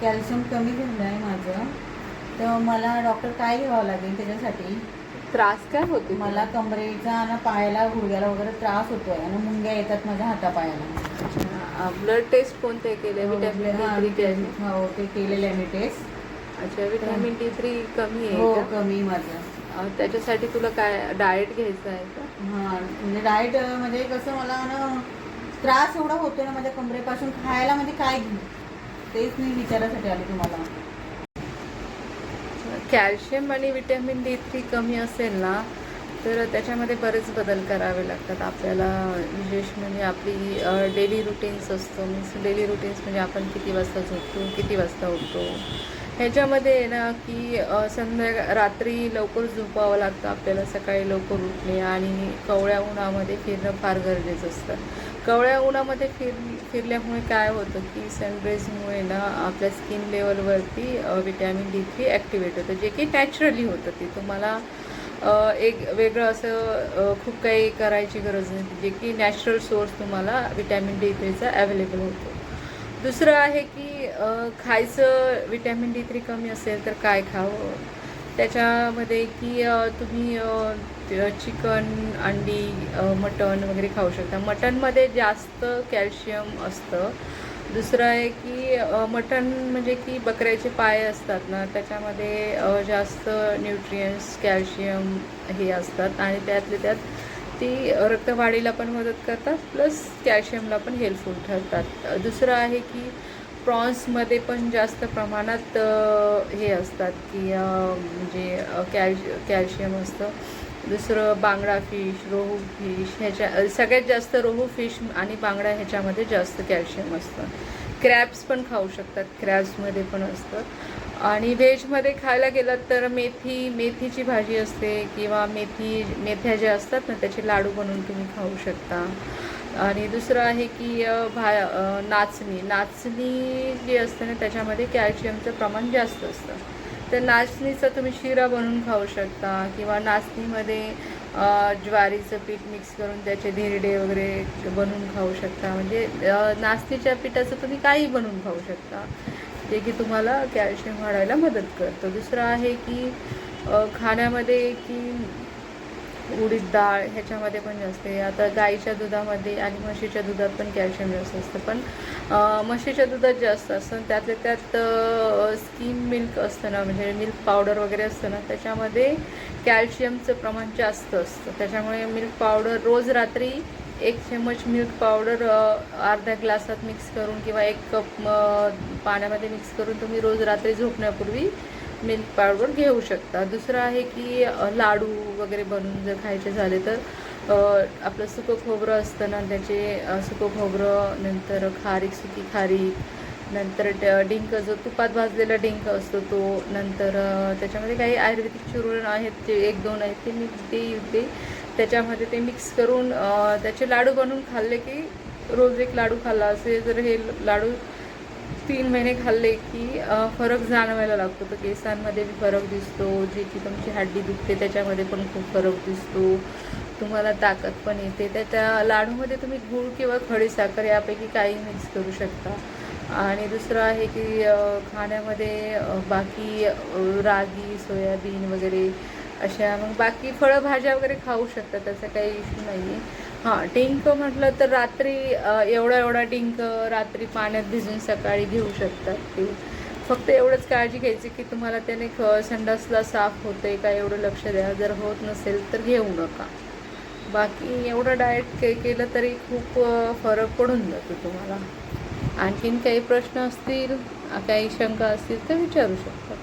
Calcium कमी झालं आहे माझं, तर मला डॉक्टर काय घ्यावं लागेल त्याच्यासाठी? त्रास काय होते मला कमरेचा आणि पायाला गुडघ्याला वगैरे त्रास होतोय आणि मुंग्या येतात माझ्या हातापायाला. ब्लड टेस्ट कोणते केले? विटॅमिन D3 हो ते केलेलं आहे मी टेस्ट. अच्छा, विटॅमिन D3 कमी आहे हो का? कमी माझं. त्याच्यासाठी तुला काय डाएट घ्यायचं आहे का? हां म्हणजे डाएट म्हणजे कसं मला ना त्रास एवढा होतो ना माझ्या कमरेपासून, खायला म्हणजे काय घेऊ तेच मी विचारायसाठी आले तुम्हाला. कॅल्शियम आणि विटॅमिन D3 कमी असेल ना तर त्याच्यामध्ये बरेच बदल करावे लागतात आपल्याला. विशेष म्हणजे आपली डेली रुटीन्स असतो. मीन्स डेली रुटीन्स म्हणजे आपण किती वाजता झोपतो, किती वाजता उठतो, ह्याच्यामध्ये आहे ना की रात्री लवकर झोपावं लागतं आपल्याला, सकाळी लवकर उठणे आणि कवळ्या उन्हामध्ये फिरणं फार गरजेचं असतं. कवळ्या उन्हामध्ये फिरल्यामुळे काय होतं की सनरेजमुळे ना आपल्या स्किन लेवलवरती विटॅमिन D3 ॲक्टिवेट होतं, जे की नॅचरली होतं. ते तुम्हाला एक वेगळं असं खूप काही करायची गरज नाही, जे की नॅचरल सोर्स तुम्हाला विटॅमिन D3चा अवेलेबल होतो. दुसरं आहे की खायचं विटॅमिन D3 कमी असेल तर काय खावं, त्याच्यामध्ये की तुम्ही चिकन, अंडी, मटण वगैरे खाऊ शकता. मटणमध्ये जास्त कॅल्शियम असतं. दुसरं आहे की मटण म्हणजे की बकऱ्याचे पाय असतात ना, त्याच्यामध्ये जास्त न्यूट्रियंट्स, कॅल्शियम हे असतात आणि त्यातले त्यात ती रक्तवाढीला पण मदत करतात, प्लस कॅल्शियमला पण हेल्पफुल ठरतात. दुसरं आहे की प्रॉन्समध्ये पण जास्त प्रमाणात हे असतात की म्हणजे कॅल्शियम असतं. दुसरं बांगडा फिश, रोहू फिश, ह्याच्या सगळ्यात जास्त रोहू फिश आणि बांगडा ह्याच्यामध्ये जास्त कॅल्शियम असतं. क्रॅब्स पण खाऊ शकतात, क्रॅब्समध्ये पण असतं. आणि व्हेजमध्ये खायला गेलात तर मेथीची भाजी असते किंवा मेथ्या ज्या असतात ना त्याचे लाडू बनवून तुम्ही खाऊ शकता. आणि दुसरं आहे की नाचणी जी असते ना त्याच्यामध्ये कॅल्शियमचं प्रमाण जास्त असतं, तर नाचणीचा तुम्ही शिरा बनवून खाऊ शकता किंवा नाचणीमध्ये ज्वारीचं पीठ मिक्स करून त्याचे धिरडे वगैरे बनवून खाऊ शकता. म्हणजे नाचणीच्या पिठाचं तुम्ही काही बनवून खाऊ शकता, जे की तुम्हाला कॅल्शियम वाढायला मदत करतं. दुसरं आहे की खाण्यामध्ये की उडीद डाळ ह्याच्यामध्ये पण जास्त आहे. आता गाईच्या दुधामध्ये आणि म्हशीच्या दुधात पण कॅल्शियम जास्त असतं, पण म्हशीच्या दुधात जास्त असतं. त्यातल्या त्यात स्किम मिल्क असतं ना, म्हणजे मिल्क पावडर वगैरे असतं ना, त्याच्यामध्ये कॅल्शियमचं प्रमाण जास्त असतं. त्याच्यामुळे मिल्क पावडर रोज रात्री 1 चम्मच मिल्क पावडर अर्ध्या ग्लासात मिक्स करून किंवा 1 कप पाण्यामध्ये मिक्स करून तुम्ही रोज रात्री झोपण्यापूर्वी मिल्क पावडर घेऊ शकता. दुसरं आहे की लाडू वगैरे बनवून जर खायचे झाले तर आपलं सुकं खोबरं असतं ना, त्याचे सुकं खोबरं, नंतर सुकी खारीक, नंतर डिंक, जो तुपात भाजलेला डिंक असतो तो, नंतर त्याच्यामध्ये काही आयुर्वेदिक चूर्ण आहेत, जे 1-2 आहेत, ते मी ते त्याच्यामध्ये ते मिक्स करून त्याचे लाडू बनवून खाल्ले की रोज 1 लाडू खाल्ला असे जर हे लाडू 3 महिने खाल्ले की फरक जाणवायला लागतो. तर केसांमध्ये बी फरक दिसतो, जे की तुमची हड्डी दुखते त्याच्यामध्ये पण खूप फरक दिसतो, तुम्हाला ताकद पण येते. त्या लाडूमध्ये तुम्ही गूळ किंवा खडीसाखर यापैकी काही मिक्स करू शकता. आणि दुसरं आहे की खाण्यामध्ये बाकी रागी, सोयाबीन वगैरे अशा मग बाकी फळभाज्या वगैरे खाऊ शकता, त्याचा काही इश्यू नाही आहे. हां, डिंक म्हटलं तर रात्री एवढा डिंक रात्री पाण्यात भिजून सकाळी घेऊ शकतात. ते फक्त एवढंच काळजी घ्यायची की तुम्हाला त्याने संडासला साफ होते का एवढं लक्ष द्या. जर होत नसेल तर घेऊ नका. बाकी एवढं डाएट केलं तरी खूप फरक पडून जातो तुम्हाला. आणखीन काही प्रश्न असतील, काही शंका असतील तर विचारू शकता.